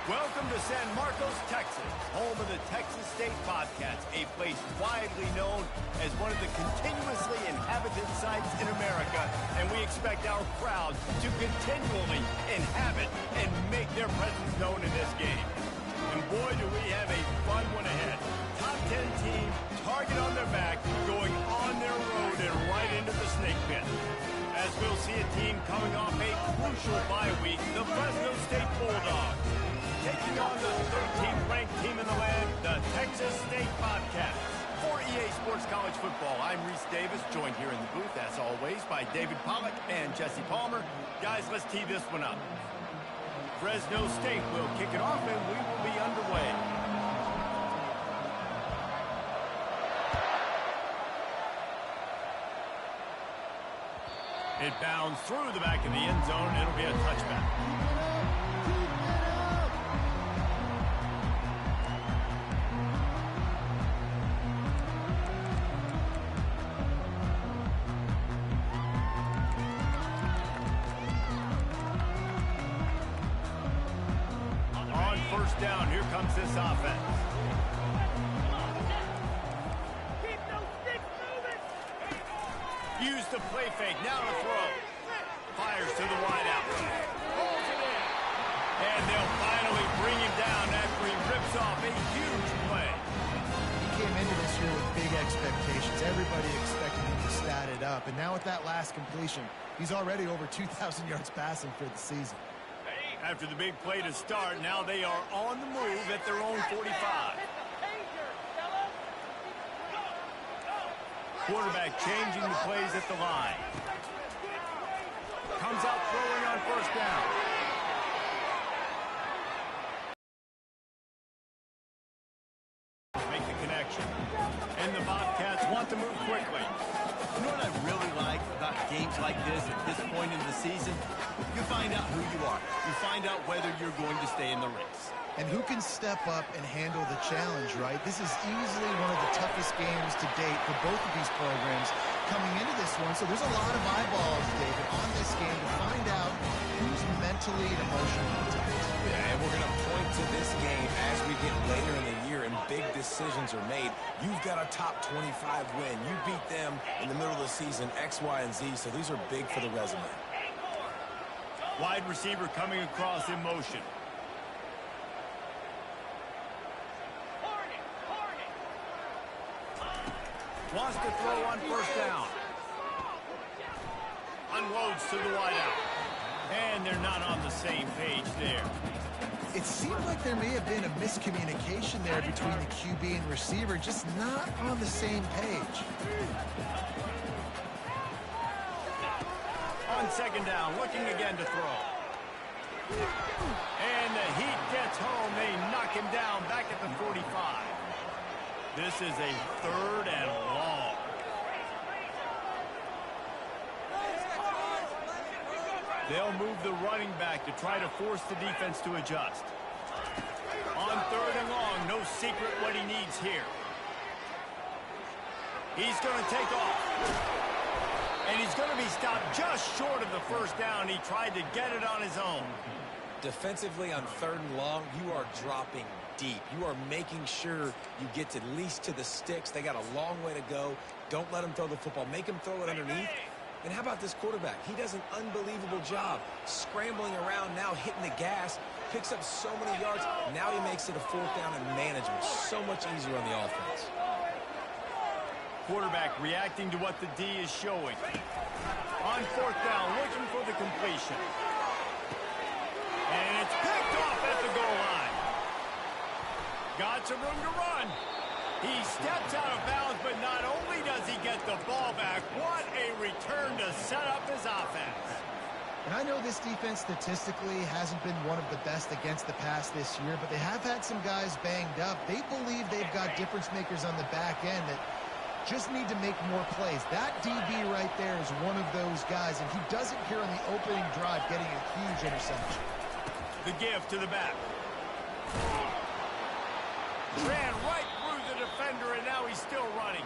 Welcome to San Marcos, Texas, home of the Texas State Bobcats, a place widely known as one of the continuously inhabited sites in America, and we expect our crowd to continually inhabit and make their presence known in this game. And boy, do we have a fun one ahead. Top 10 team, target on their back, going on their road and right into the snake pit. As we'll see a team coming off a crucial bye week, the Fresno State Bulldogs, taking on the 13th ranked team in the land, the Texas State Bobcats. For EA Sports College Football, I'm Reese Davis, joined here in the booth, as always, by David Pollack and Jesse Palmer. Guys, let's tee this one up. Fresno State will kick it off, and we will be underway. It bounds through the back of the end zone. It'll be a touchback. Down, here comes this offense. Keep those sticks moving. Use the play fake, now to throw. Fires to the wideout. Holds it in. And they'll finally bring him down after he rips off a huge play. He came into this year with big expectations. Everybody expected him to stat it up. And now with that last completion, he's already over 2,000 yards passing for the season. After the big play to start, now they are on the move at their own 45. Quarterback changing the plays at the line. Comes out throwing on first down. Make the connection. And the Bobcats want to move quickly. You know what I really like about games like this at this point in the season? You find out who you are. You find out whether you're going to stay in the race. And who can step up and handle the challenge, right? This is easily one of the toughest games to date for both of these programs coming into this one. So there's a lot of eyeballs, David, on this game to find out who's mentally and emotionally intact. Yeah, and we're going to point to this game as we get later in the year and big decisions are made. You've got a top 25 win. You beat them in the middle of the season, X, Y, and Z, so these are big for the resume. Wide receiver coming across in motion. Wants to throw on first down. Unloads to the wideout. And they're not on the same page there. It seemed like there may have been a miscommunication there between the QB and receiver, just not on the same page. On second down, looking again to throw. And the heat gets home. They knock him down back at the 45. This is a third and long. They'll move the running back to try to force the defense to adjust. On third and long, no secret what he needs here. He's going to take off. And he's going to be stopped just short of the first down. He tried to get it on his own. Defensively on third and long, you are dropping deep. You are making sure you get at least to the sticks. They got a long way to go. Don't let them throw the football. Make them throw it underneath. And how about this quarterback? He does an unbelievable job scrambling around, now hitting the gas, picks up so many yards. Now he makes it a fourth down and management. So much easier on the offense. Quarterback reacting to what the D is showing. On fourth down, looking for the completion. And it's picked off at the goal line. Got some room to run. He steps out of bounds, but not only does he get the ball back, what a return to set up his offense. And I know this defense statistically hasn't been one of the best against the pass this year, but they have had some guys banged up. They believe they've got difference makers on the back end that just need to make more plays. That DB right there is one of those guys, and he does it here on the opening drive, getting a huge interception. The give to the back. Ran right through the defender, and now he's still running.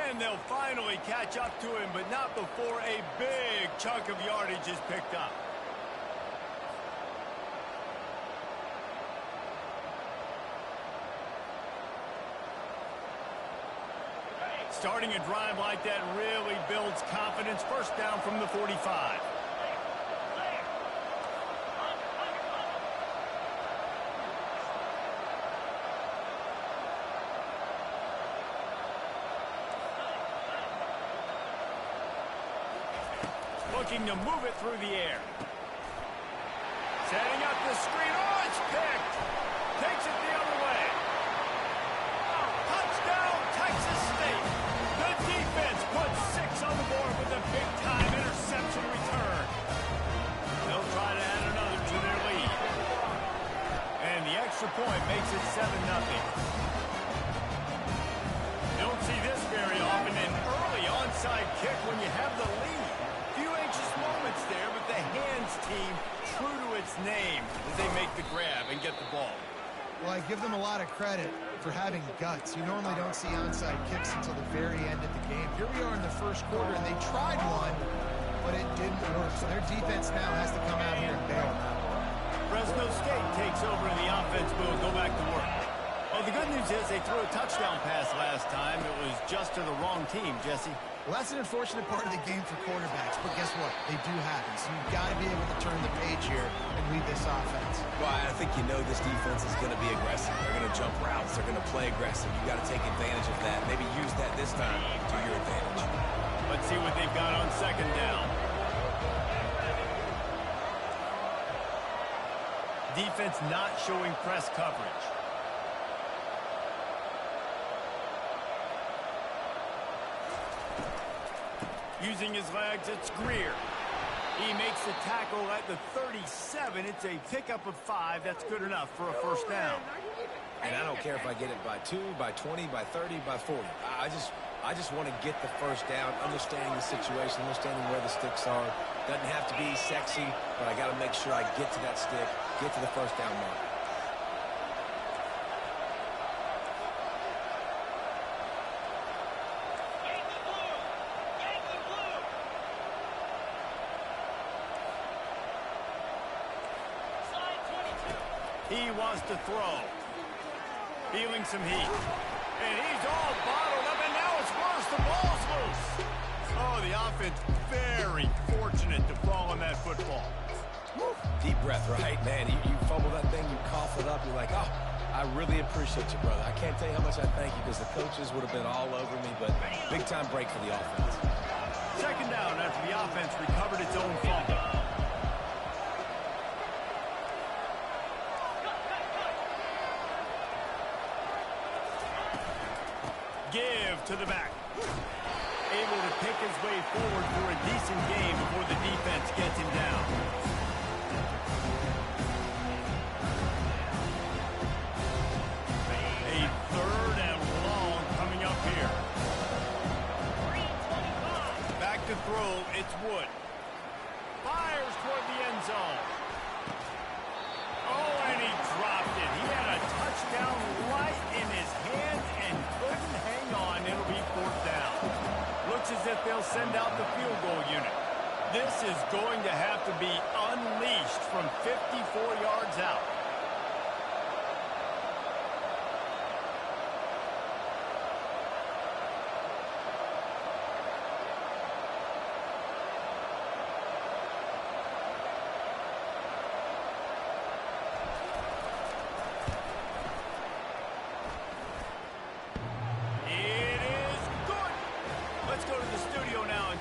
And they'll finally catch up to him, but not before a big chunk of yardage is picked up. Starting a drive like that really builds confidence. First down from the 45. Looking to move it through the air. Setting up the screen. Oh, it's picked. Takes it the other way. Touchdown, Texas State. The defense puts 6 on the board with a big-time interception return. They'll try to add another to their lead. And the extra point makes it 7-0. You don't see this very often, an early onside kick when you have the lead. Few anxious moments there, but the hands team true to its name as they make the grab and get the ball. Well, I give them a lot of credit for having guts. You normally don't see onside kicks until the very end of the game. Here we are in the first quarter, and they tried one, but it didn't work. So their defense now has to come out here and bail. Fresno State takes over in the offense booth. Go back to work. Well, the good news is they threw a touchdown pass last time. It was just to the wrong team, Jesse. Well, that's an unfortunate part of the game for quarterbacks, but guess what? They do happen. So you've got to be able to turn the page here and lead this offense. Well, I think you know this defense is going to be aggressive. They're going to jump routes. They're going to play aggressive. You've got to take advantage of that. Maybe use that this time to your advantage. Let's see what they've got on second down. Defense not showing press coverage. Using his legs, it's Greer. He makes the tackle at the 37. It's a pickup of 5. That's good enough for a first down. And I don't care if I get it by 2, by 20, by 30, by 40. I just want to get the first down, understanding the situation, understanding where the sticks are. Doesn't have to be sexy, but I got to make sure I get to that stick, get to the first down mark. He wants to throw. Feeling some heat. And he's all bottled up, and now it's worse. The ball's loose. Oh, the offense very fortunate to fall on that football. Woo. Deep breath, right? Man, you fumble that thing, you cough it up, you're like, oh, I really appreciate you, brother. I can't tell you how much I thank you because the coaches would have been all over me, but big-time break for the offense. Second down after the offense recovered its own fumble. Give to the back. Able to pick his way forward for a decent game before the defense gets him down. A third and long coming up here. Back to throw, it's Wood. Fires toward the end zone. Oh, and he dropped it. He had a touchdown right in his hands and couldn't hang on. It'll be fourth down. Looks as if they'll send out the field goal unit. This is going to have to be unleashed from 54 yards out.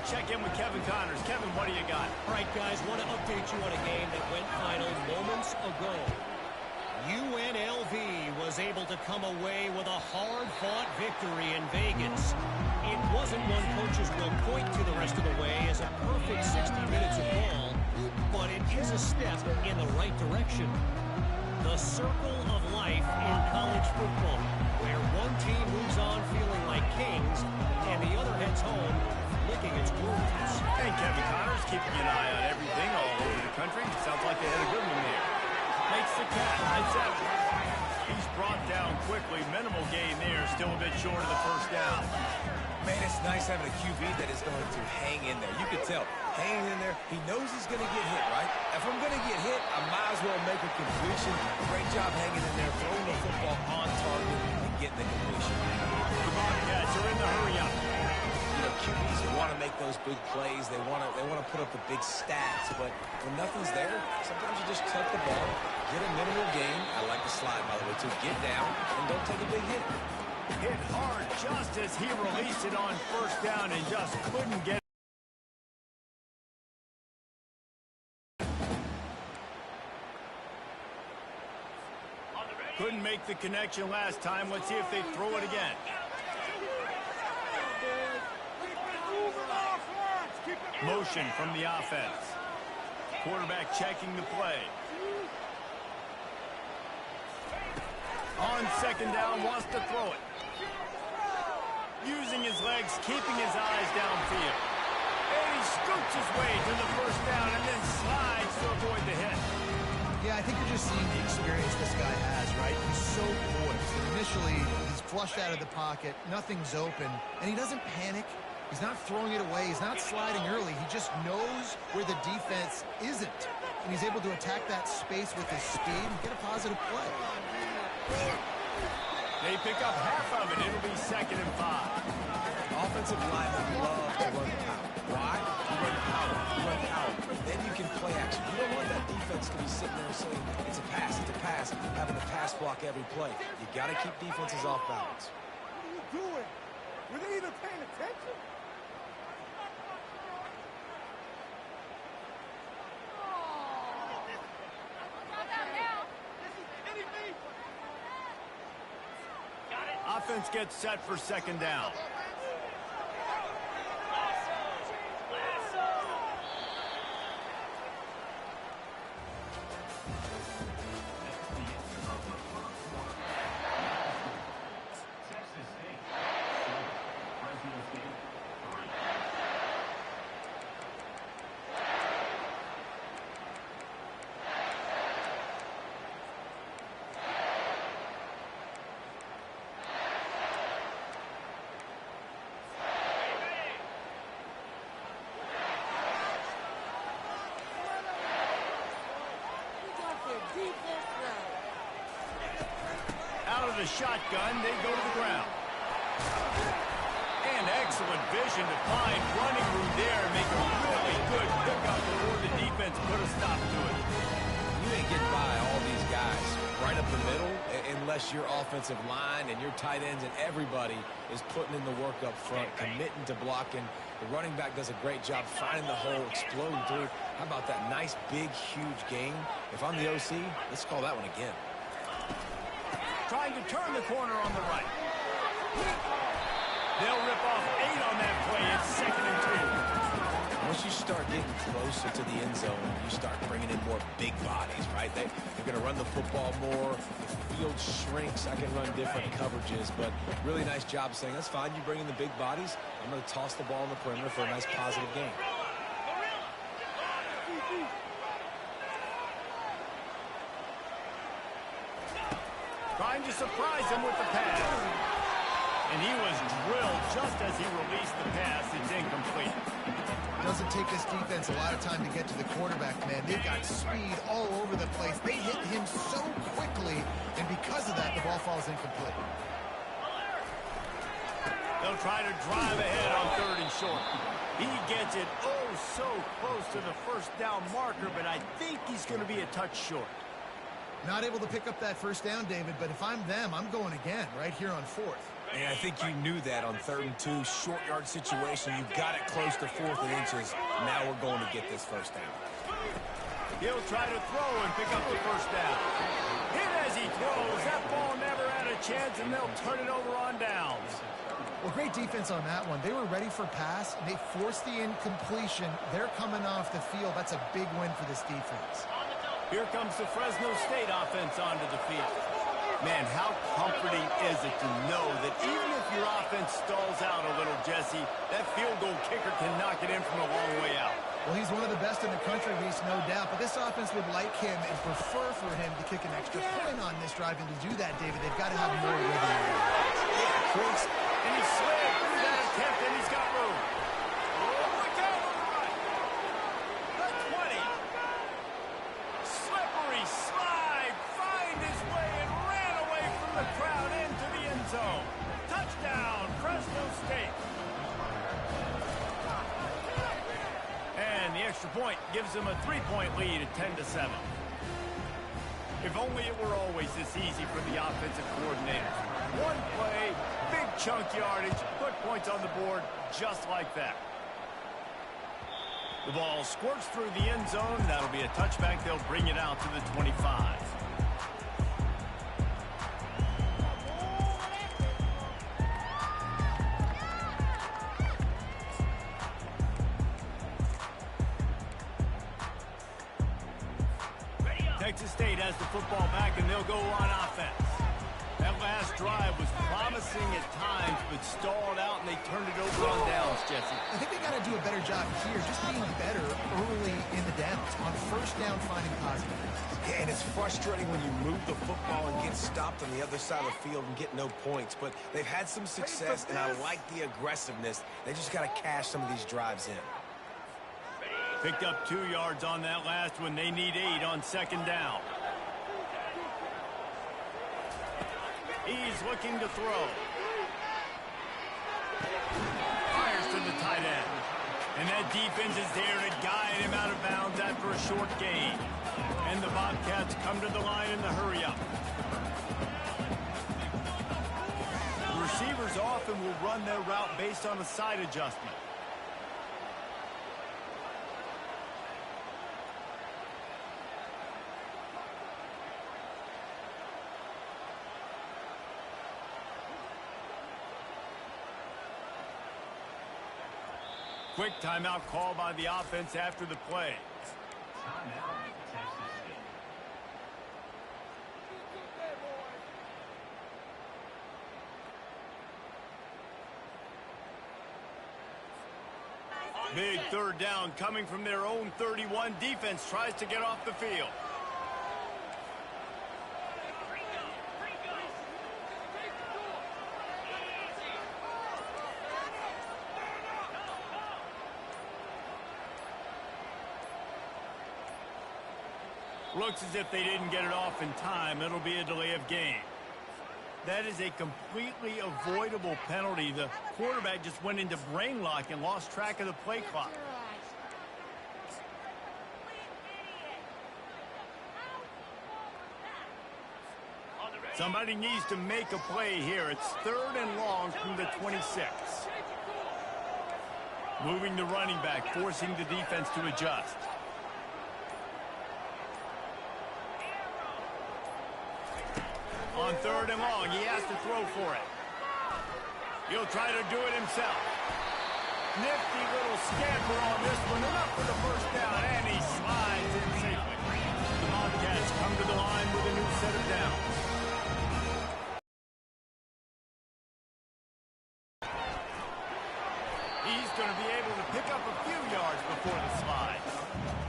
Check in with Kevin Connors. Kevin, what do you got? All right, guys, want to update you on a game that went final moments ago. UNLV was able to come away with a hard-fought victory in Vegas. It wasn't one coaches will point to the rest of the way as a perfect 60 minutes of ball, but it is a step in the right direction. The circle of life in college football, where one team moves on feeling like kings and the other heads home licking its wounds. And Kevin Connors keeping an eye on everything all over the country. Sounds like they had a good one there. Makes the catch. 9-7. He's brought down quickly. Minimal gain there. Still a bit short of the first down. Man, it's nice having a QB that is going to hang in there. You can tell, hanging in there, he knows he's going to get hit, right? If I'm going to get hit, I might as well make a completion. Great job hanging in there, throwing the football on target and getting the completion. The Bobcats are in the hurry-up. You know, QBs want to make those big plays. They want to put up the big stats. But when nothing's there, sometimes you just tuck the ball, get a minimal gain. I like the slide, by the way, too. Get down and don't take a big hit. Hit hard just as he released it on first down and just couldn't get it. Couldn't make the connection last time. Let's see if they throw it again. Motion from the offense. Quarterback checking the play. On second down, wants to throw it. Using his legs, keeping his eyes downfield. And he scoots his way to the first down and then slides to avoid the hit. Yeah, I think you're just seeing the experience this guy has, right? He's so poised. And initially, he's flushed out of the pocket. Nothing's open. And he doesn't panic. He's not throwing it away. He's not sliding early. He just knows where the defense isn't. And he's able to attack that space with his speed and get a positive play. They pick up half of it. It'll be 2nd and 5. Offensive linemen love to run power. Why? You run power. You run power. Then you can play action. You don't want that defense to be sitting there saying, it's a pass, having to pass block every play. You got to keep defenses off balance. What are you doing? Were they even paying attention? Offense gets set for 2nd down. Out of the shotgun, they go to the ground. And excellent vision to find running room there and make a really good pickup before the defense put a stop to it. You ain't getting by all these guys right up the middle unless your offensive line and your tight ends and everybody is putting in the work up front, committing to blocking. The running back does a great job finding the hole, exploding through. How about that nice, big, huge gain? If I'm the OC, let's call that one again. Trying to turn the corner on the right. They'll rip off 8 on that play. It's 2nd and 2. Once you start getting closer to the end zone, you start bringing in more big bodies, right? They're going to run the football more. The field shrinks. I can run different coverages, but really nice job saying, that's fine. You bring in the big bodies. I'm going to toss the ball in the perimeter for a nice positive gain. Trying to surprise him with the pass. And he was drilled just as he released the pass. It's incomplete. Doesn't take this defense a lot of time to get to the quarterback, man. They've got speed all over the place. They hit him so quickly, and because of that, the ball falls incomplete. They'll try to drive ahead on 3rd and short. He gets it oh so close to the first down marker, but I think he's going to be a touch short. Not able to pick up that first down, David, but if I'm them, I'm going again right here on 4th. And I think you knew that on 3rd and 2, short yard situation. You got it close to 4th and inches. Now we're going to get this first down. He'll try to throw and pick up the first down. Hit as he throws. That ball never had a chance, and they'll turn it over on downs. Well, great defense on that one. They were ready for pass, and they forced the incompletion. They're coming off the field. That's a big win for this defense. Here comes the Fresno State offense onto the field. Man, how comforting is it to know that even if your offense stalls out a little, Jesse, that field goal kicker can knock it in from a long way out. Well, he's one of the best in the country, Reese, no doubt. But this offense would like him and prefer for him to kick an extra point on this drive. And to do that, David, they've got to have more rhythm. And he slid through that attempt end zone. Touchdown, Fresno State. And the extra point gives them a 3-point lead at 10-7. If only it were always this easy for the offensive coordinators. One play, big chunk yardage, put points on the board just like that. The ball squirts through the end zone. That'll be a touchback. They'll bring it out to the 25. Texas State has the football back, and they'll go on offense. That last drive was promising at times, but stalled out, and they turned it over on downs, Jesse. I think they got to do a better job here, just being better early in the downs. On first down, finding positive. Yeah, and it's frustrating when you move the football and get stopped on the other side of the field and get no points. But they've had some success, and I like the aggressiveness. They just got to cash some of these drives in. Picked up 2 yards on that last one. They need 8 on second down. He's looking to throw. Fires to the tight end. And that defense is there to guide him out of bounds after a short gain. And the Bobcats come to the line in the hurry-up. The receivers often will run their route based on a side adjustment. Quick timeout call by the offense after the play. Timeout, Texas State. Big third down coming from their own 31. Defense tries to get off the field. Looks as if they didn't get it off in time. It'll be a delay of game. That is a completely avoidable penalty. The quarterback just went into brain lock and lost track of the play clock. Somebody needs to make a play here. It's 3rd and long from the 26. Moving the running back, forcing the defense to adjust. On 3rd and long, he has to throw for it. He'll try to do it himself. Nifty little scamper on this one, and up for the first down, and he slides in safely. The Bobcats come to the line with a new set of downs. He's going to be able to pick up a few yards before the slide.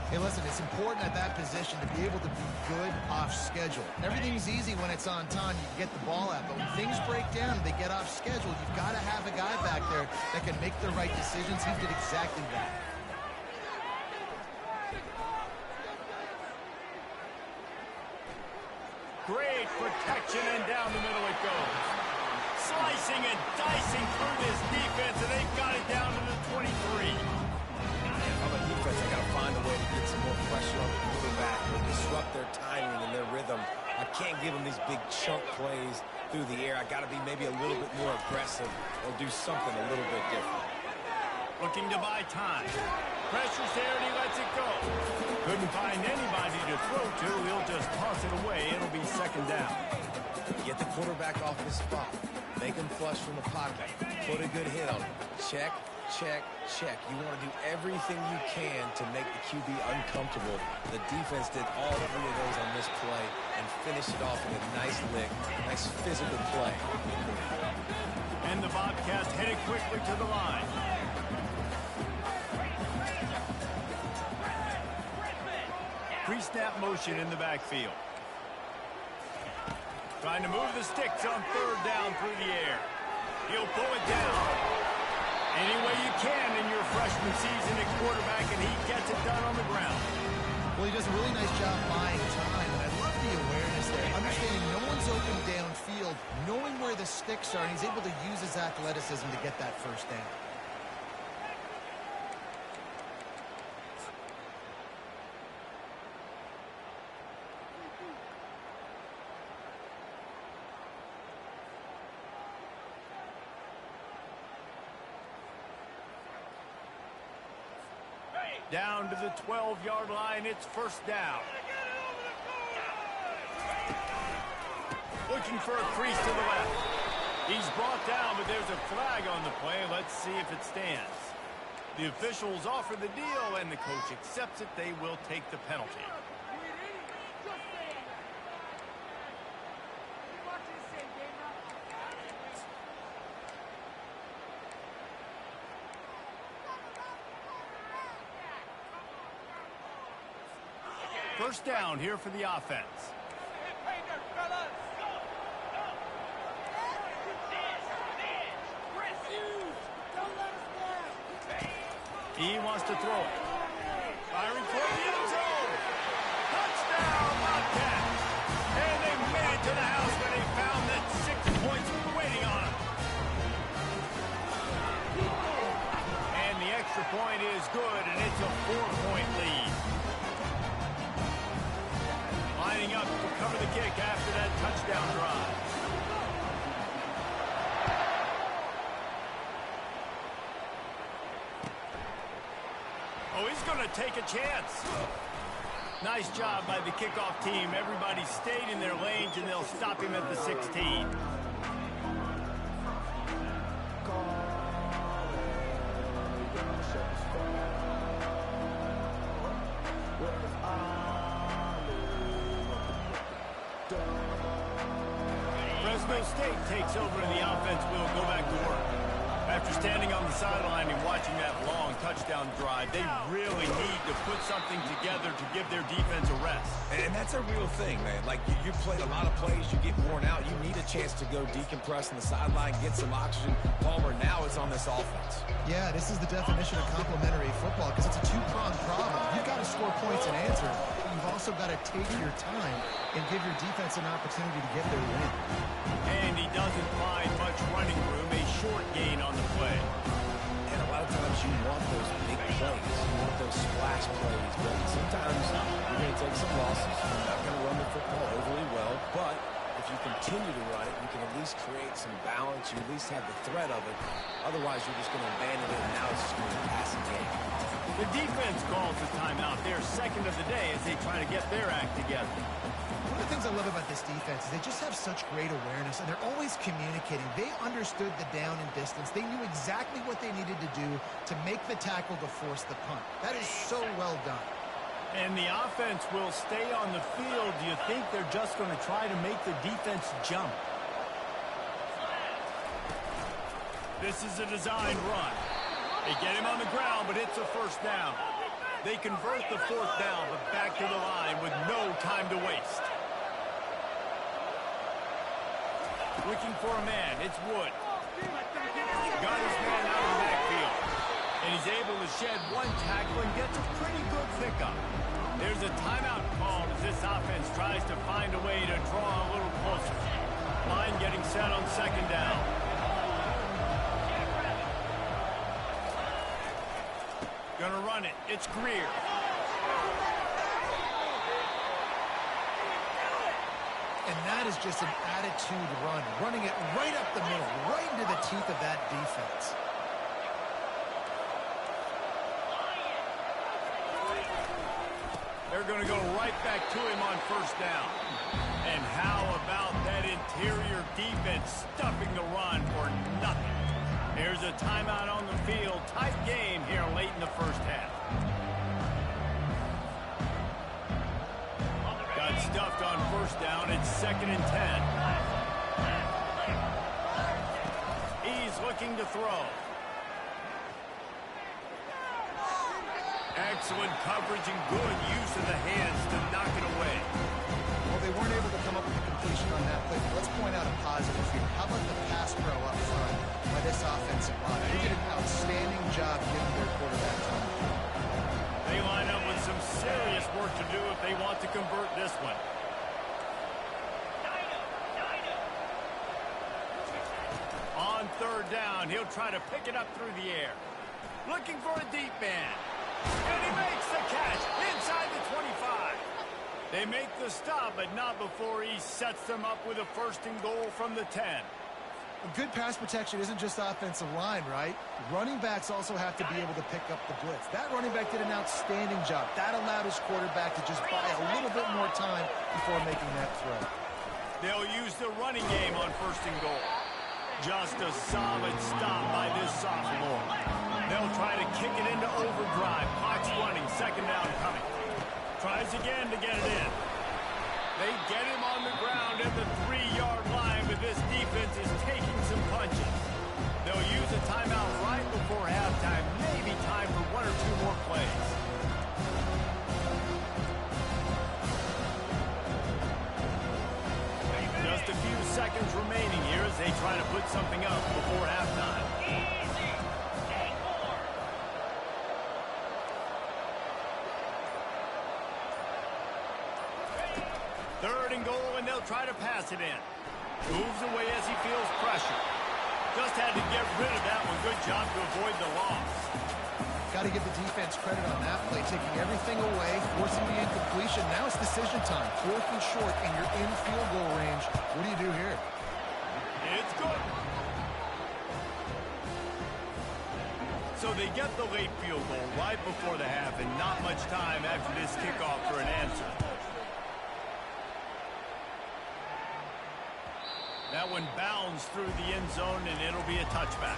Hey, listen, it's important at that position to be able to be good off schedule. Everything's easy when it's on time. You get the ball out. But when things break down and they get off schedule, you've got to have a guy back there that can make the right decisions. He did exactly that. Great protection, and down the middle it goes. Slicing and dicing through this defense, and they've got it down to the 23. On the defense, I got to find a way to get some more pressure on the quarterback or disrupt their timing and their rhythm. I can't give them these big chunk plays through the air. I got to be maybe a little bit more aggressive or do something a little bit different. Looking to buy time. Pressure's there, and he lets it go. Couldn't find anybody to throw to. He'll just toss it away. It'll be 2nd down. Get the quarterback off his spot. Make him flush from the pocket. Put a good hit on him. Check, check, check. You want to do everything you can to make the QB uncomfortable. The defense did all 3 of those on this play and finished it off with a nice lick, nice physical play. And the Bobcats headed quickly to the line. Pre-snap motion in the backfield. Trying to move the sticks on 3rd down through the air. He'll pull it down. Any way you can in your freshman season at quarterback, and he gets it done on the ground. Well, he does a really nice job buying time, and I love the awareness there. Understanding no one's open downfield, knowing where the sticks are, and he's able to use his athleticism to get that first down. Down to the 12-yard line, it's first down. Looking for a crease to the left. He's brought down, but there's a flag on the play. Let's see if it stands. The officials offer the deal, and the coach accepts it. They will take the penalty. First down here for the offense. He wants to throw it. Firing for the end zone. Touchdown, Bobcats. And they made it to the house where they found that 6 points waiting on them. And the extra point is good, and it's a 4-point lead. Lining up to cover the kick after that touchdown drive. Oh, he's going to take a chance. Nice job by the kickoff team. Everybody stayed in their lanes, and they'll stop him at the 16. Fresno State takes over, and the offense will go back to work. After standing on the sideline and watching that long touchdown drive, they really need to put something together to give their defense a rest. And that's a real thing, man. Like, you play a lot of plays, you get worn out. You need a chance to go decompress on the sideline, get some oxygen. Palmer, now it's on this offense. Yeah, this is the definition of complementary football because it's a two-pronged problem. You've got to score points and answer, but you've also got to take your time and give your defense an opportunity to get their win. And he doesn't find much running room, a short gain on the play. And a lot of times you want those big plays. You want those splash plays. But sometimes you're going to take some losses. You're not going to run the football overly well. But if you continue to run it, you can at least create some balance. You at least have the threat of it. Otherwise, you're just going to abandon it, and now it's just going to be a passing game. The defense calls the timeout. Their second of the day as they try to get their act together. One of the things I love about this defense is they just have such great awareness, and they're always communicating. They understood the down and distance. They knew exactly what they needed to do to make the tackle to force the punt. That is so well done. And the offense will stay on the field. Do you think they're just going to try to make the defense jump? This is a designed run. They get him on the ground, but it's a first down. They convert the fourth down, but back to the line with no time to waste. Looking for a man. It's Wood. Got his man out of the backfield. And he's able to shed one tackle and gets a pretty good pickup. There's a timeout called as this offense tries to find a way to draw a little closer. Line getting set on second down. Gonna run it. It's Greer. And that is just an attitude run, running it right up the middle, right into the teeth of that defense. They're going to go right back to him on first down. And how about that interior defense stuffing the run for nothing? There's a timeout on the field. Tight game here late in the first half. Got stuffed on first down. It's 2nd and 10. He's looking to throw. Excellent coverage and good use of the hands to knock it away. Well, they weren't able to come up with a completion on that play, but let's point out a positive here. How about the pass pro up front by this offensive line? They did an outstanding job giving their quarterback time. They line up with some serious work to do if they want to convert this one. third down. He'll try to pick it up through the air. Looking for a deep man. And he makes the catch inside the 25. They make the stop, but not before he sets them up with a first and goal from the 10. Good pass protection isn't just offensive line, right? Running backs also have to be able to pick up the blitz. That running back did an outstanding job. That allowed his quarterback to just buy a little bit more time before making that throw. They'll use the running game on first and goal. Just a solid stop by this sophomore. They'll try to kick it into overdrive. Clock's running, second down coming. Tries again to get it in. They get him on the ground at the 3-yard line, but this defense is taking some punches. They'll use a timeout right before halftime. Maybe time for 1 or 2 more plays. Just a few seconds remaining here as they try to put something up before halftime. Third and goal, and they'll try to pass it in. Moves away as he feels pressure. Just had to get rid of that one. Good job to avoid the loss. Got to give the defense credit on that play, taking everything away, forcing the incompletion. Now it's decision time. 4th and short, and you're in field goal range. What do you do here? It's good. So they get the late field goal right before the half, and not much time after this kickoff for an answer. That one bounds through the end zone, and it'll be a touchback.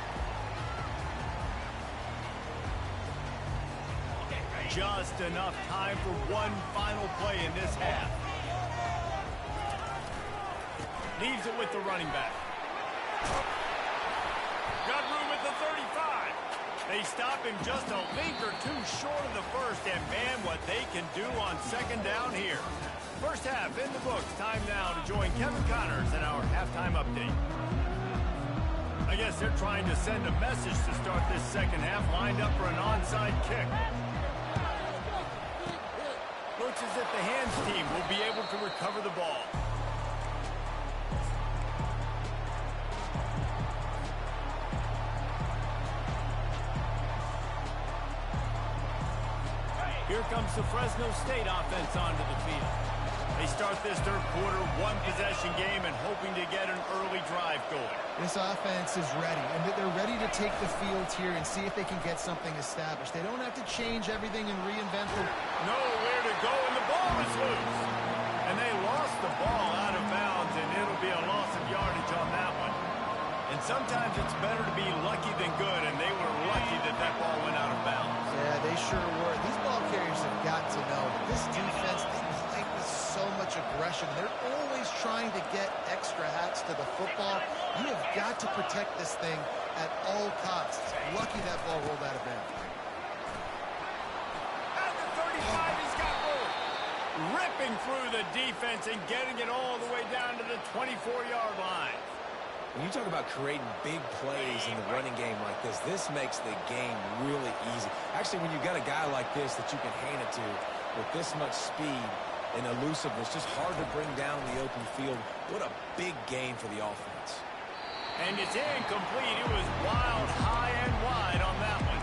Just enough time for one final play in this half. Leaves it with the running back. Got room at the 35. They stop him just a link or two short of the first, and man, what they can do on second down here. First half in the books. Time now to join Kevin Connors in our halftime update. I guess they're trying to send a message to start this second half, lined up for an onside kick. Looks as if the hands team will be able to recover the ball. Here comes the Fresno State offense onto the field. They start this third quarter, one-possession game, and hoping to get an early drive going. This offense is ready, and they're ready to take the field here and see if they can get something established. They don't have to change everything and reinvent the... Nowhere to go, and the ball is loose. And they lost the ball out of bounds, and it'll be a loss of yardage on that one. And sometimes it's better to be lucky than good, and they were lucky that that ball went out of bounds. Yeah, they sure were. These ball carriers have got to know that this defense, they play with so much aggression. They're always trying to get extra hats to the football. You have got to protect this thing at all costs. Lucky that ball rolled out of bounds. At the 35, he's got room. Ripping through the defense and getting it all the way down to the 24-yard line. When you talk about creating big plays in the running game like this makes the game really easy. Actually, when you've got a guy like this that you can hand it to with this much speed and elusiveness, just hard to bring down in the open field. What a big gain for the offense. And it's incomplete. It was wild, high and wide on that one.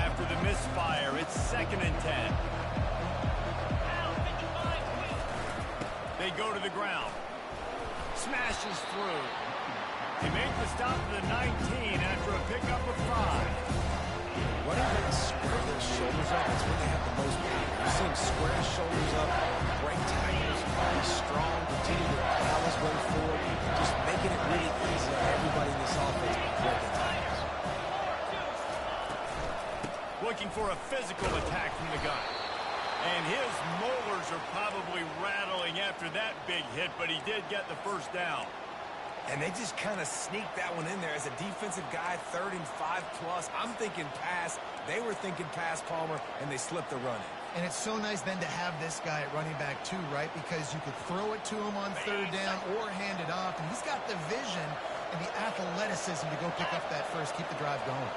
After the misfire, it's 2nd and 10. They go to the ground. Smashes through. They make the stop to the 19 after a pickup of 5. Running backs square their shoulders up. That's when they have the most power. You see him square his shoulders up, break tackles, be strong, continue to plow his way forward, just making it really easy on everybody in this offense to break the tackles. Looking for a physical attack from the gun. And his molars are probably rattling after that big hit, but he did get the first down. And they just kind of sneaked that one in there. As a defensive guy, 3rd and 5+. I'm thinking pass. They were thinking pass, Palmer, and they slipped the run in. And it's so nice then to have this guy at running back too, right? Because you could throw it to him on 3rd down or hand it off. And he's got the vision and the athleticism to go pick up that first, keep the drive going.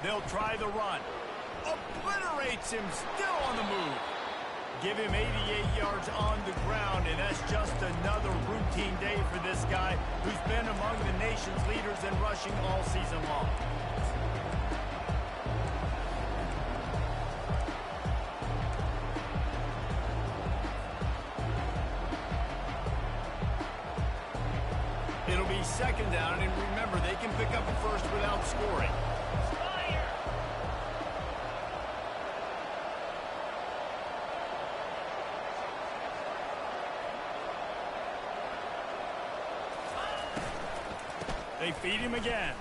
They'll try the run. Obliterates him, still on the move. Give him 88 yards on the ground, and that's just another routine day for this guy who's been among the nation's leaders in rushing all season long. It'll be second down, and remember, they can pick up a first without scoring. They feed him again.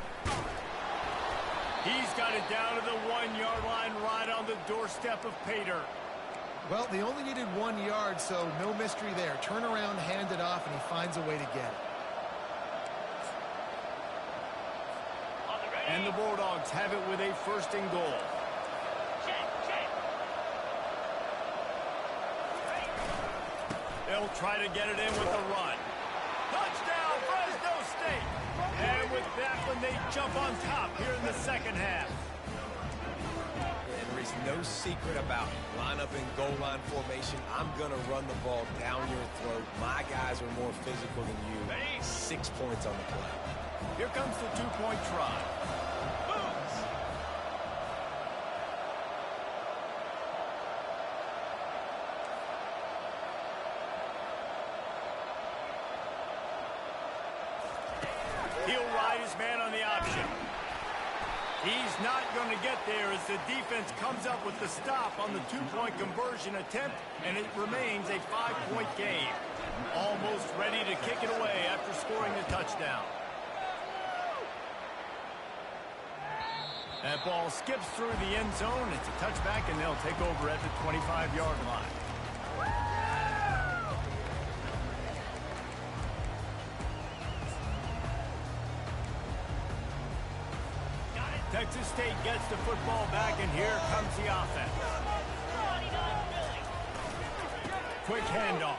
He's got it down to the 1-yard line right on the doorstep of Pater. Well, they only needed 1 yard, so no mystery there. Turn around, hand it off, and he finds a way to get it. And the Bulldogs have it with a first and goal. They'll try to get it in with the run. Touchdown, Fresno State! And with that one, they jump on top here in the second half. And there is no secret about line up in goal line formation. I'm going to run the ball down your throat. My guys are more physical than you. 6 points on the play. Here comes the two-point try. He'll ride his man on the option. He's not going to get there as the defense comes up with the stop on the two-point conversion attempt, and it remains a 5-point game. Almost ready to kick it away after scoring the touchdown. That ball skips through the end zone. It's a touchback, and they'll take over at the 25-yard line. Texas State gets the football back, and here comes the offense. Quick handoff.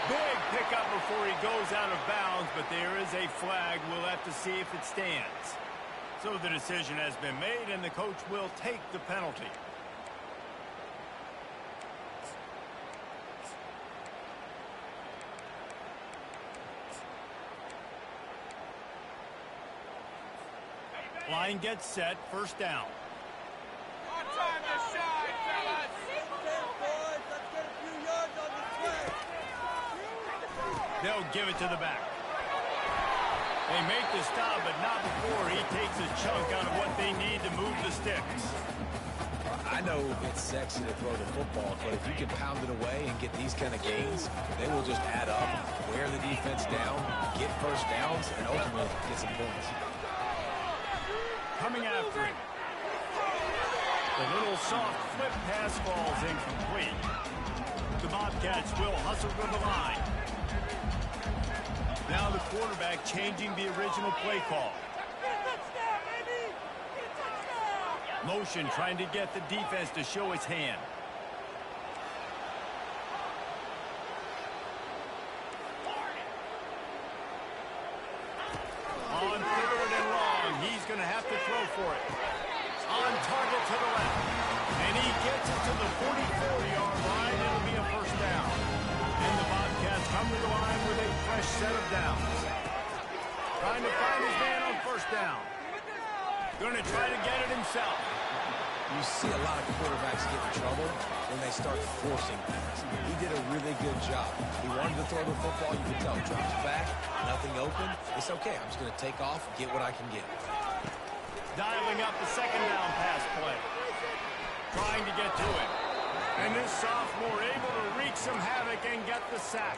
Big pickup before he goes out of bounds, but there is a flag. We'll have to see if it stands. So the decision has been made, and the coach will take the penalty. Line gets set, first down. Time to shine, fellas! Boys, let's get a few yards on this play. They'll give it to the back. They make the stop, but not before he takes a chunk out of what they need to move the sticks. I know it's sexy to throw the football, but if you can pound it away and get these kind of gains, they will just add up, wear the defense down, get first downs, and ultimately get some points. Coming after him. The little soft flip pass falls incomplete. The Bobcats will hustle to the line. Now the quarterback changing the original play call. Motion trying to get the defense to show its hand. On third and long, he's going to have to throw for it. On target to the left. And he gets it to the 44-yard line. It'll be a first down. And the Bobcats come to the line with a fresh set of downs. Trying to find his man on first down. Going to try to get it himself. You see a lot of quarterbacks get in trouble when they start forcing things. He did a really good job. He wanted to throw the football. You can tell he drops back, nothing open. It's okay. I'm just going to take off, get what I can get. Dialing up the second down pass play. Trying to get to it. And this sophomore able to wreak some havoc and get the sack.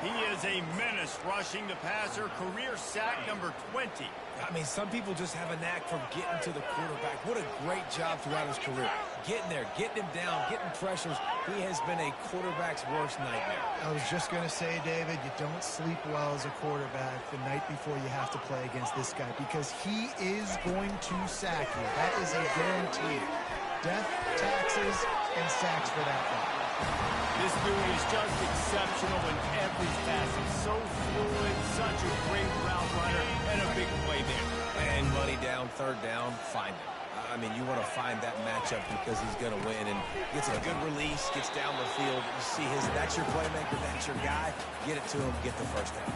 He is a menace rushing the passer. Career sack number 20. I mean, some people just have a knack for getting to the quarterback. What a great job throughout his career. Getting there, getting him down, getting pressures. He has been a quarterback's worst nightmare. I was just going to say, David, you don't sleep well as a quarterback the night before you have to play against this guy because he is going to sack you. That is a guarantee. Death, taxes, and sacks for that one. This dude is just exceptional in every facet. So fluid, such a great route runner, and a big play there. third down, find him. I mean, you want to find that matchup because he's going to win, and gets a good release, gets down the field. You see that's your playmaker, that's your guy. Get it to him, get the first down.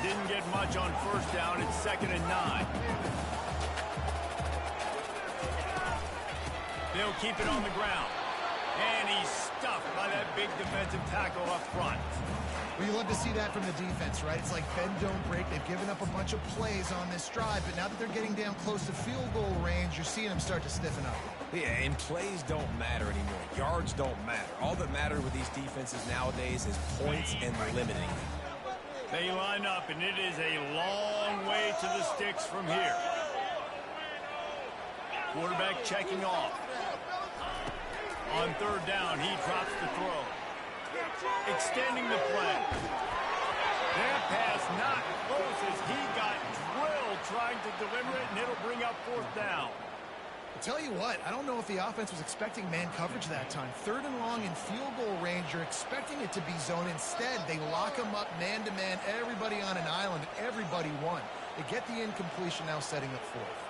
Didn't get much on first down. It's 2nd and 9. They'll keep it on the ground. And he's stuffed by that big defensive tackle up front. Well, you love to see that from the defense, right? It's like bend, don't break. They've given up a bunch of plays on this drive, but now that they're getting down close to field goal range, you're seeing them start to stiffen up. Yeah, and plays don't matter anymore. Yards don't matter. All that matters with these defenses nowadays is points and limiting them. They line up, and it is a long way to the sticks from here. Quarterback checking off. On third down, he drops the throw. Extending the play. That pass not close as he got drilled trying to deliver it, and it'll bring up 4th down. I'll tell you what, I don't know if the offense was expecting man coverage that time. 3rd and long in field goal range, you're expecting it to be zone. Instead, they lock him up man-to-man, everybody on an island, everybody won. They get the incompletion, now setting up 4th.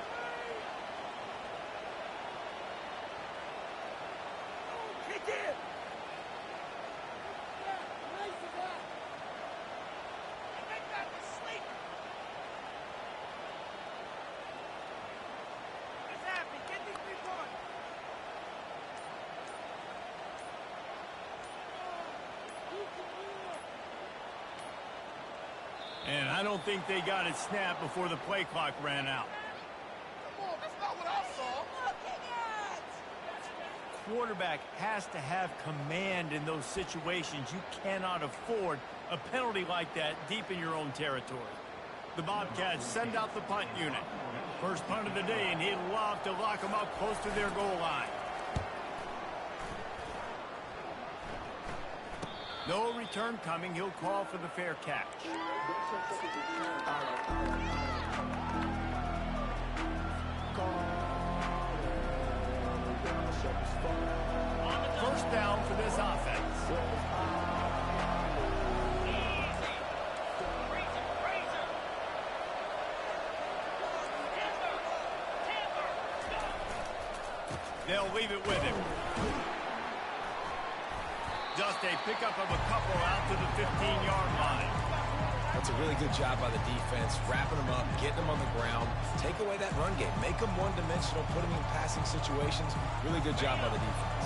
And I don't think they got it snapped before the play clock ran out. Come on, that's not what I saw. Quarterback has to have command in those situations. You cannot afford a penalty like that deep in your own territory. The Bobcats send out the punt unit. First punt of the day, and he'd love to lock them up close to their goal line. No return coming. He'll call for the fair catch. First down for this offense. They'll leave it with him. Just a pickup of a couple out to the 15-yard line. That's a really good job by the defense, wrapping them up, getting them on the ground, take away that run game, make them one-dimensional, put them in passing situations. Really good job by the defense.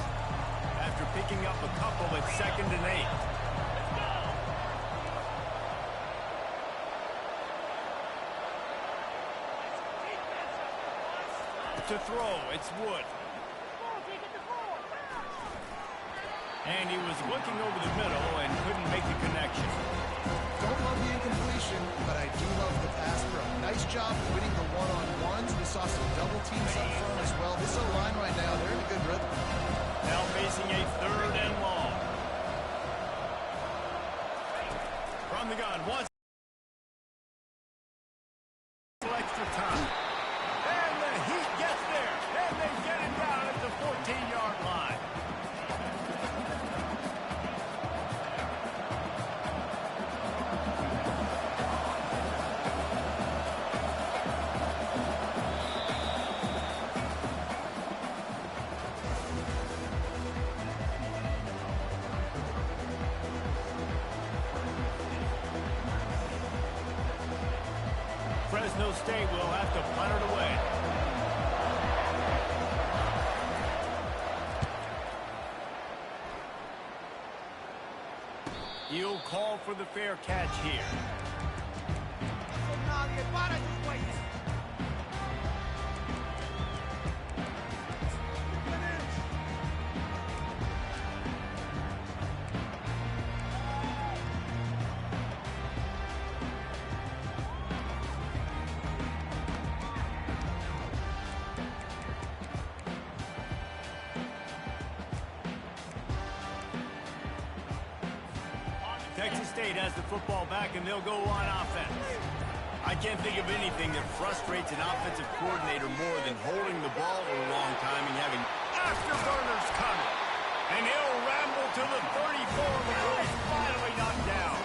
After picking up a couple, it's 2nd and 8. To throw, it's Wood. And he was looking over the middle and couldn't make the connection. Don't love the incompletion, but I do love the pass pro. Nice job winning the one-on-ones. We saw some double teams up front as well. This O-line right now, they're in a good rhythm. Now facing a 3rd and long. From the gun, once extra time. And the Heat gets there. And they get it down at the 14-yard line. Fresno State will have to punt it away. He'll call for the fair catch here. Texas State has the football back, and they'll go on offense. I can't think of anything that frustrates an offensive coordinator more than holding the ball for a long time and having afterburners coming. And he'll ramble to the 34 before he's finally knocked down.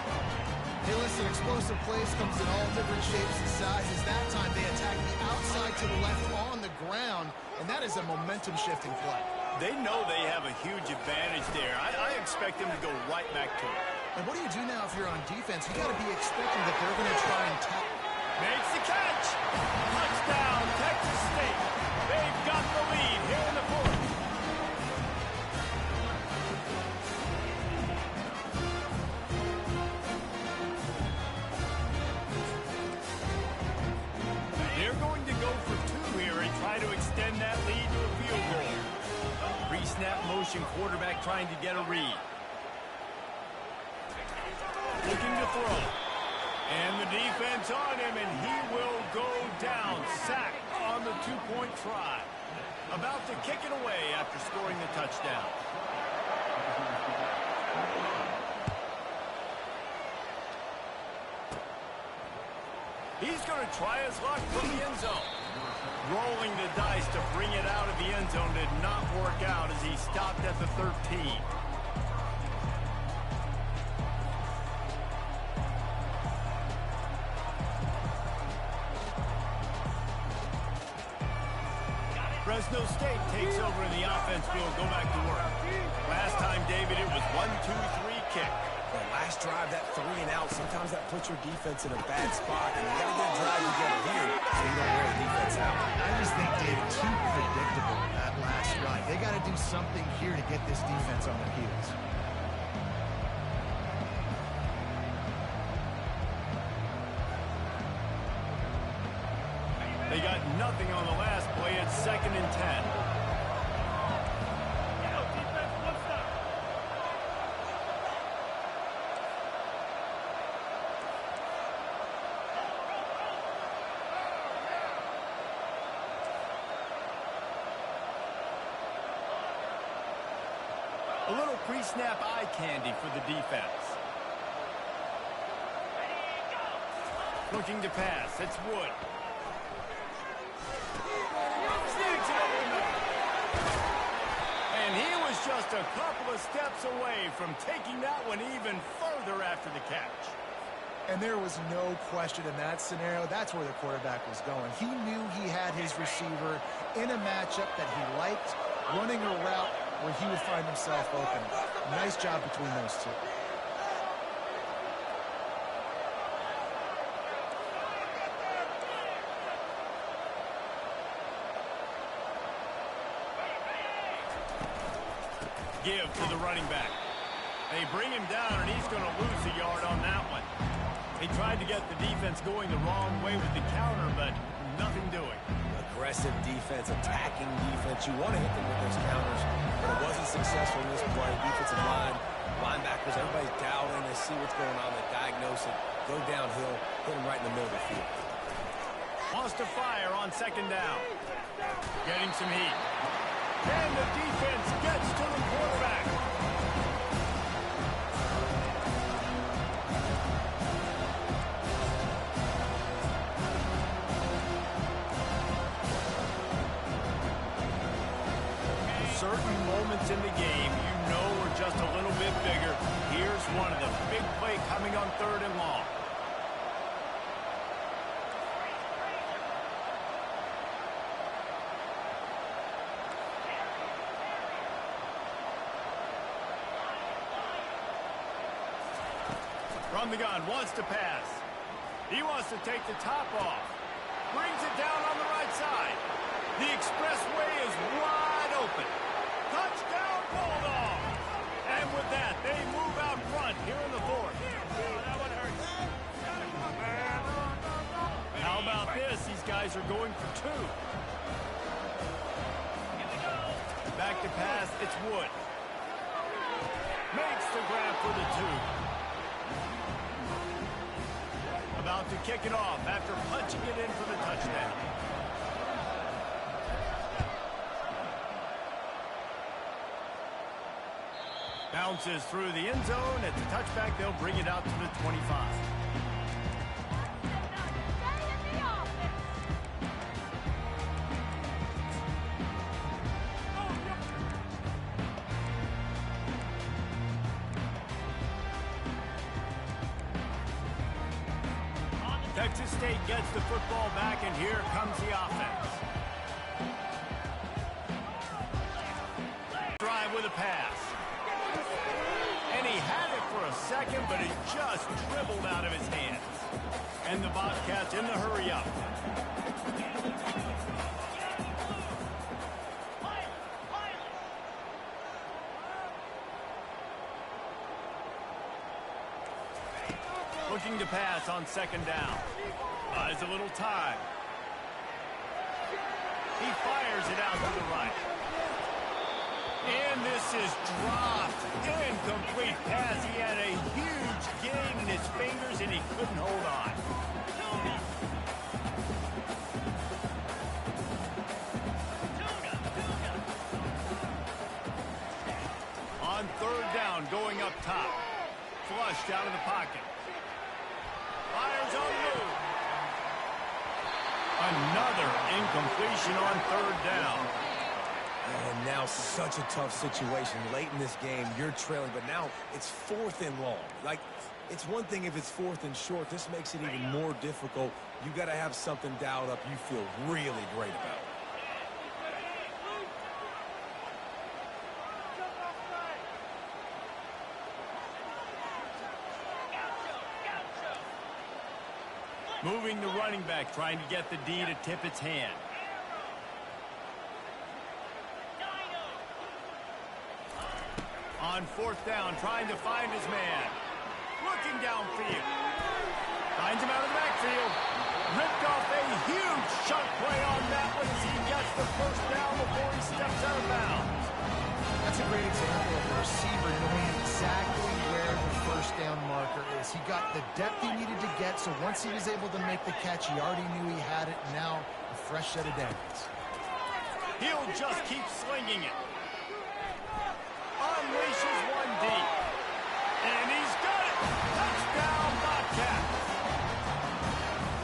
Hey, listen, explosive plays comes in all different shapes and sizes. That time they attack the outside to to the left on the ground, and that is a momentum-shifting play. They know they have a huge advantage there. I expect them to go right back to it. And what do you do now if you're on defense? You got to be expecting that they're going to try and tap. Makes the catch. Touchdown, Texas State. They've got the lead here in the fourth. They're going to go for two here and try to extend that lead to a field goal. Pre-snap motion quarterback trying to get a read. Looking to throw. And the defense on him, and he will go down. Sack on the two-point try. About to kick it away after scoring the touchdown. He's going to try his luck from the end zone. Rolling the dice to bring it out of the end zone did not work out as he stopped at the 13. Fresno State takes over in the offense field, go back to work. Last time, David, it was 1-2-3 kick. That last drive, that 3 and out, sometimes that puts your defense in a bad spot, and you got to get a drive together here so you don't wear the defense out. I just think, David, too predictable that last drive. They got to do something here to get this defense on their heels. They got nothing on the last play. It's 2nd and 10. A little pre-snap eye candy for the defense. Looking to pass. It's Wood. And he was just a couple of steps away from taking that one even further after the catch. And there was no question in that scenario. That's where the quarterback was going. He knew he had his receiver in a matchup that he liked, running a route where he would find himself open. Nice job between those two. Give to the running back. They bring him down, and he's going to lose a yard on that one. He tried to get the defense going the wrong way with the counter, but nothing doing. Aggressive defense, attacking defense. You want to hit them with those counters, but it wasn't successful in this play. Defensive line, linebackers, everybody's dialed in. They see what's going on. They diagnose it, go downhill, hit him right in the middle of the field. Wants to fire on 2nd down. Getting some heat. And the defense gets to the quarterback. Certain moments in the game, you know, are just a little bit bigger. Here's one of them. Big play coming on 3rd and long. From the gun, wants to pass. He wants to take the top off. Brings it down on the right side. The expressway is wide open. Touchdown, Bulldogs! And with that, they move out front here in the 4th. That one hurts. How about this? These guys are going for 2. Back to pass, it's Wood. Makes the grab for the 2. About to kick it off after punching it in for the touchdown. Bounces through the end zone. At the touchback, they'll bring it out to the 25. Texas State gets the football back, and here comes the offense. Drive with a pass. And he had it for a second, but it just dribbled out of his hands. And the Bobcats in the hurry-up. Looking to pass on second down. Buys a little time. He fires it out to the right. And this is dropped. Incomplete pass. He had a huge gain in his fingers, and he couldn't hold on. On third down, going up top. Flushed out of the pocket. Fires on move. Another incompletion on third down. And now such a tough situation. Late in this game, you're trailing, but now it's 4th and long. Like, it's one thing if it's 4th and short. This makes it even more difficult. You got to have something dialed up you feel really great about. Moving the running back, trying to get the D to tip its hand. On fourth down, trying to find his man. Looking downfield. Finds him out of the backfield. Ripped off a huge chunk play on that one as he gets the first down before he steps out of bounds. That's a great example of a receiver knowing exactly where the first down marker is. He got the depth he needed to get, so once he was able to make the catch, he already knew he had it. Now, a fresh set of downs. He'll just keep slinging it. Unleashes one deep. And he's got it. Touchdown, Bobcat.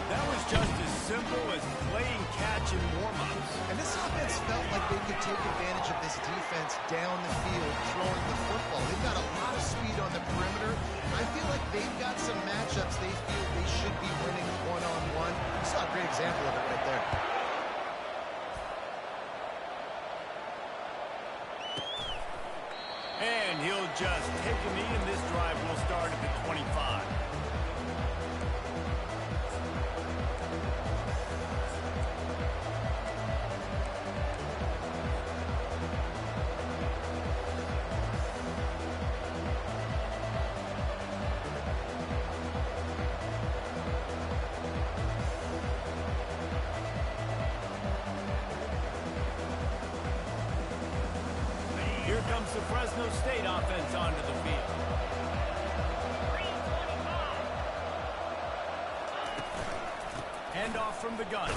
That was just as simple as playing catch in warm-ups. And this offense felt like they could take advantage of this defense down the field, throwing the football. They've got a lot of speed on the perimeter. I feel like they've got some matchups they feel they should be winning one-on-one. You saw a great example of it right there. And he'll just take a knee, and this drive will start at the 25. Here comes the Fresno State offense onto the field. Handoff from the gun.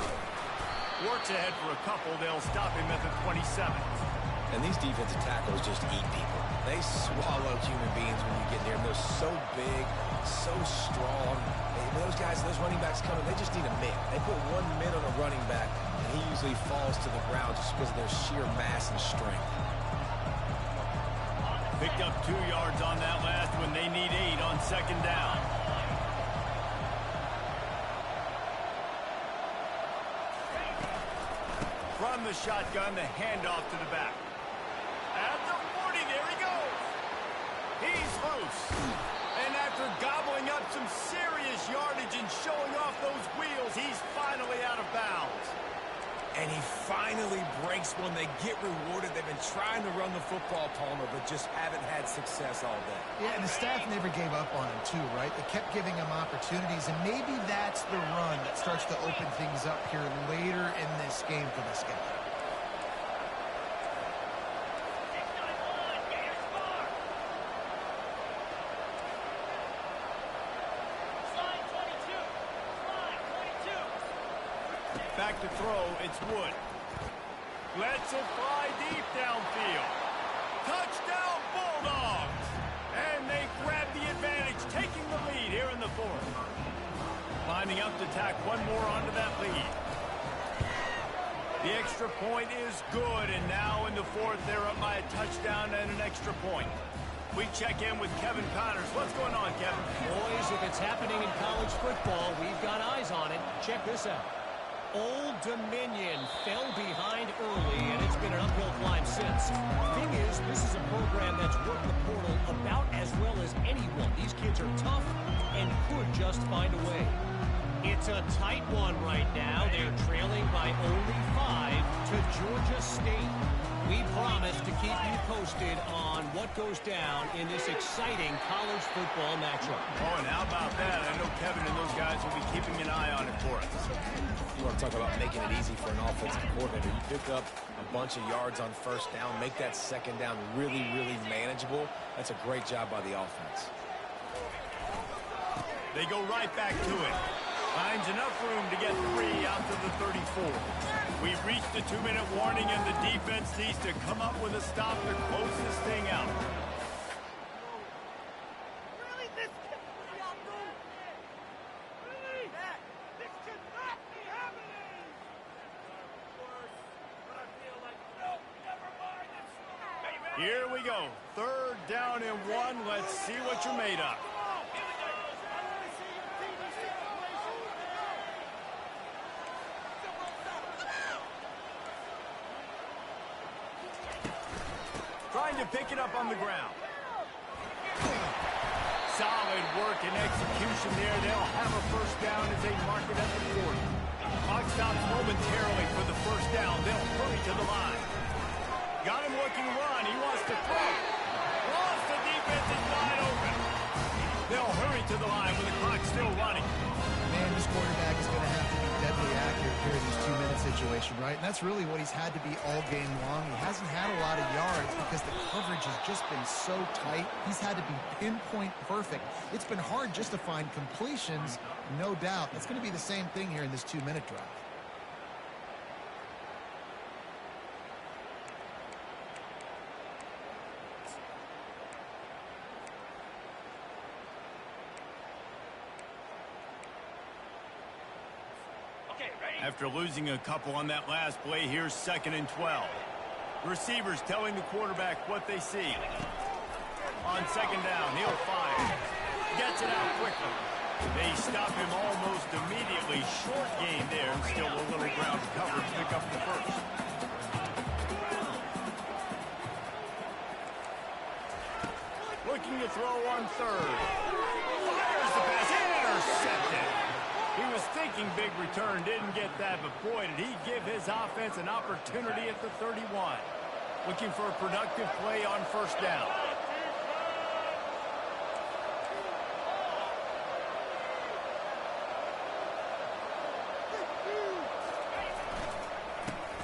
Works ahead for a couple. They'll stop him at the 27. And these defensive tackles just eat people. They swallow human beings when you get near them. They're so big, so strong. Those guys, those running backs coming, they just need a mid. They put one mid on a running back, and he usually falls to the ground just because of their sheer mass and strength. Picked up 2 yards on that last one. They need 8 on second down. From the shotgun, the handoff to the back. At the 40, there he goes. He's loose. And after gobbling up some serious yardage and showing off those wheels, he's finally out of bounds. And he finally breaks one. They get rewarded. They've been trying to run the football, Palmer, but just haven't had success all day. Yeah, and the staff never gave up on him, too, right? They kept giving him opportunities, and maybe that's the run that starts to open things up here later in this game for this guy. Back to throw, it's Wood. Lets it fly deep downfield. Touchdown, Bulldogs! And they grab the advantage, taking the lead here in the fourth. Lining up to tack one more onto that lead. The extra point is good, and now in the fourth, they're up by a touchdown and an extra point. We check in with Kevin Connors. What's going on, Kevin? Boys, if it's happening in college football, we've got eyes on it. Check this out. Old Dominion fell behind early, and it's been an uphill climb since. Thing is, this is a program that's worked the portal about as well as anyone. These kids are tough and could just find a way. It's a tight one right now. They're trailing by only 5 to Georgia State. We promise to keep you posted on what goes down in this exciting college football matchup. Oh, and how about that? I know Kevin and those guys will be keeping an eye on it for us. You want to talk about making it easy for an offensive coordinator. You pick up a bunch of yards on first down, make that second down really, really manageable. That's a great job by the offense. They go right back to it. Finds enough room to get 3 out to the 34. We've reached the 2-minute warning, and the defense needs to come up with a stop to close this thing out. Really? This cannot be happening! But I feel like, no, never mind. Here we go. 3rd down and 1. Let's see what you're made of. Trying to pick it up on the ground. Solid work and execution there. They'll have a first down as they mark it at the 40. Clock stops momentarily for the first down. They'll hurry to the line. Got him looking to run. He wants to throw. Lost the defense is wide open. They'll hurry to the line with the clock still running. Man, this quarterback is going to have to be deadly accurate here in this 2-minute situation, right? And that's really what he's had to be all game long. He hasn't had a lot of yards because the coverage has just been so tight. He's had to be pinpoint perfect. It's been hard just to find completions, no doubt. That's going to be the same thing here in this 2-minute drive. After losing a couple on that last play, here's 2nd and 12. Receivers telling the quarterback what they see. On 2nd down, he'll fire. Gets it out quickly. They stop him almost immediately. Short gain there. Still a little ground to cover to pick up the first. Looking to throw on 3rd. Fires the pass. Intercepted. He was thinking big return, didn't get that, but boy, did he give his offense an opportunity at the 31. Looking for a productive play on first down.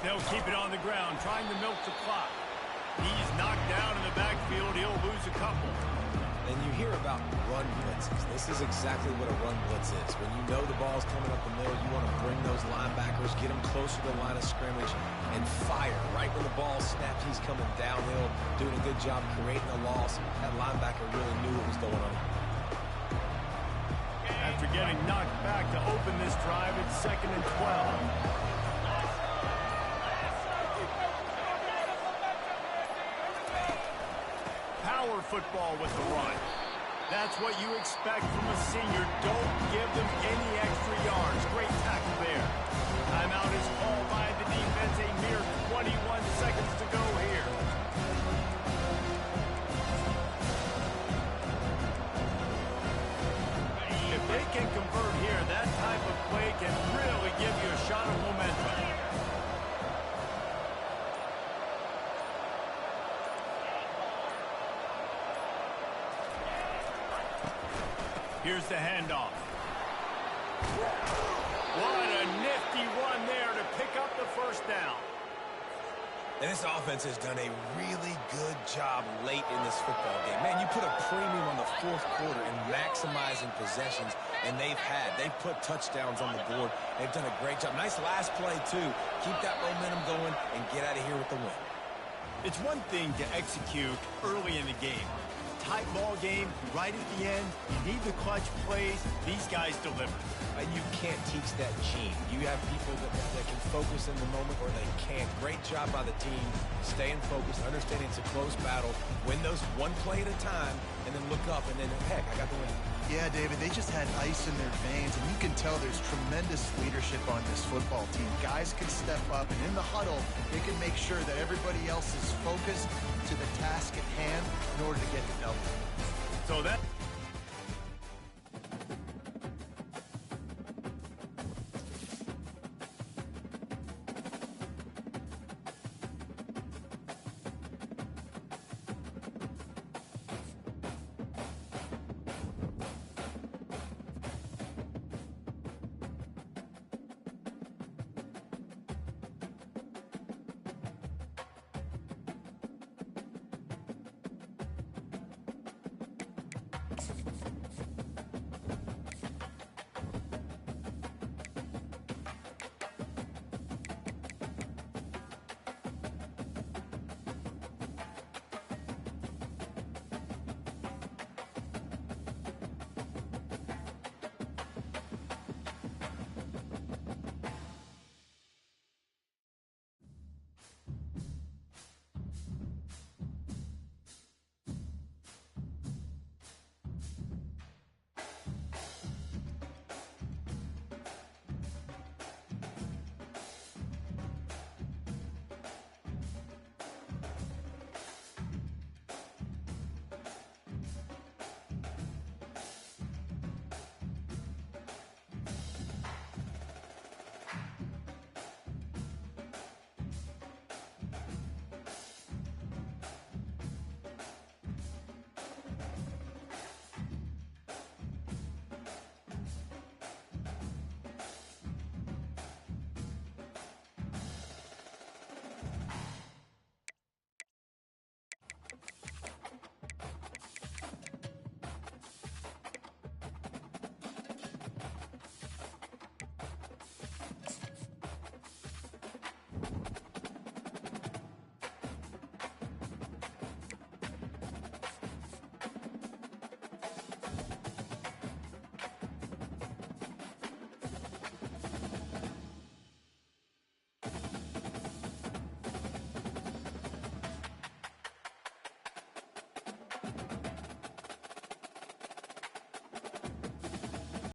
They'll keep it on the ground, trying to milk the clock. He's knocked down in the backfield. He'll lose a couple. And you hear about run blitzes. This is exactly what a run blitz is. When you know the ball's coming up the middle, you want to bring those linebackers, get them closer to the line of scrimmage, and fire. Right when the ball snaps, he's coming downhill, doing a good job creating a loss. That linebacker really knew what was going on. After getting knocked back to open this drive, it's 2nd and 12. Power football with the run. That's what you expect from a senior. Don't give them any extra yards. Great tackle there. Timeout is called by the defense. A mere 21 seconds to go here. If they can convert here, that type of play can really give you a shot of momentum. Here's the handoff. What a nifty run there to pick up the first down. And this offense has done a really good job late in this football game. Man, you put a premium on the 4th quarter in maximizing possessions, and they've put touchdowns on the board. They've done a great job. Nice last play, too. Keep that momentum going and get out of here with the win. It's one thing to execute early in the game. Tight ball game, right at the end, you need the clutch plays. These guys deliver. You can't teach that gene. You have people that can focus in the moment or they can't. Great job by the team, staying focused, understanding it's a close battle, win those one play at a time, and then look up, and then, heck, I got the win. Yeah, David, they just had ice in their veins, and you can tell there's tremendous leadership on this football team. Guys can step up, and in the huddle, they can make sure that everybody else is focused to the task at hand in order to get the W. So that